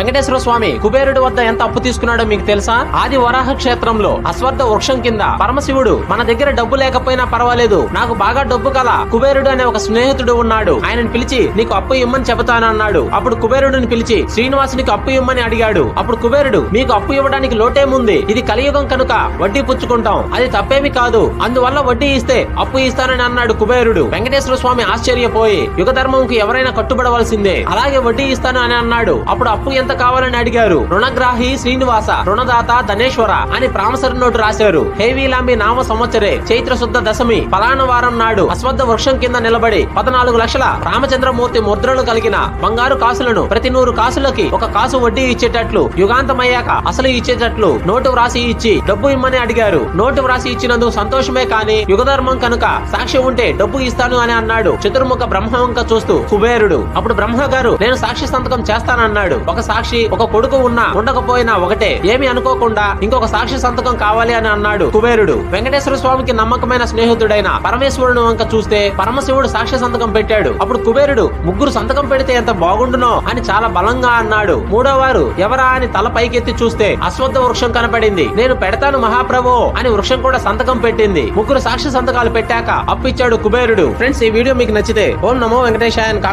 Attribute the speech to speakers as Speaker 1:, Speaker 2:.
Speaker 1: వెంకటేశ్వర స్వామి కుబేరుడి వద్ద ఎంత అప్పు తీసుకున్నాడో మీకు తెలుసా? ఆది వరాహ క్షేత్రంలో అశ్వత్థ వృక్షం కింద పరమశివుడు మన దగ్గర డబ్బు లేకపోయినా పర్వాలేదు, నాకు బాగా డబ్బు కల కుబేరుడు అనే ఒక స్నేహితుడు ఉన్నాడు, ఆయనను పిలిచి నీకు అప్పు ఇమ్మని చెబుతాను అన్నాడు. అప్పుడు కుబేరుడిని పిలిచి శ్రీనివాసునికి అప్పు ఇమ్మని అడిగాడు. అప్పుడు కుబేరుడు మీకు అప్పు ఇవ్వడానికి లోటేముంది, ఇది కలియుగం కనుక వడ్డీ పుచ్చుకుంటాం, అది తప్పేమి కాదు, అందువల్ల వడ్డీ ఇస్తే అప్పు ఇస్తానని అన్నాడు కుబేరుడు. వెంకటేశ్వర స్వామి ఆశ్చర్యపోయి యుగ ధర్మంకి ఎవరైనా కట్టుబడవలసిందే, అలాగే వడ్డీ ఇస్తాను అని అన్నాడు. అప్పుడు అప్పు ఎంత కావాలని అడిగారు. రుణగ్రాహి శ్రీనివాస, రుణదాత ధనేశ్వర అని ప్రామసరి నోటు రాశారు. హేవీలాంబి నామ సంవత్సరే చైత్ర శుద్ధ దశమి పలానా వారం నాడు అశ్వత్థ వృక్షం కింద నిలబడి 14 లక్షల రామచంద్రమూర్తి ముద్రలు కలిగిన బంగారు కాసులను ప్రతి 100 కాసులకి 1 కాసు వడ్డీ ఇచ్చేటట్లు, యుగాంతమయ్యాక అసలు ఇచ్చేటట్లు నోటు వ్రాసి ఇచ్చి డబ్బు ఇమ్మని అడిగారు. నోటు వ్రాసి ఇచ్చినందుకు సంతోషమే కాని యుగధర్మం కనుక సాక్షి ఉంటే డబ్బు ఇస్తాను అని అన్నాడు చతుర్ముఖ బ్రహ్మ వంక చూస్తూ కుబేరుడు. అప్పుడు బ్రహ్మ గారు నేను సాక్షి సంతకం చేస్తానన్నాడు. ఒక సాక్షి ఒక కొడుకు ఉన్నా ఉండకపోయినా ఒకటే, ఏమి అనుకోకుండా ఇంకొక సాక్షి సంతకం కావాలి అని అన్నాడు కుబేరుడు. వెంకటేశ్వర స్వామికి నమ్మకమైన స్నేహితుడైన పరమేశ్వరుడు వంక చూస్తే పరమశివుడు సాక్షి సంతకం పెట్టాడు. అప్పుడు కుబేరుడు 3 సంతకం పెడితే ఎంత బాగుండునో అని చాలా బలంగా అన్నాడు. 3వ వారు ఎవరా అని తల పైకెత్తి చూస్తే అశ్వత్థ వృక్షం కనపడింది. నేను పెడతాను మహాప్రభు అని వృక్షం కూడా సంతకం పెట్టింది. 3 సాక్షి సంతకాలు పెట్టాక అప్పిచ్చాడు కుబేరుడు. ఫ్రెండ్స్, ఈ వీడియో మీకు నచ్చితే ఓం నమో వెంకటేశాయ అని కామెంట్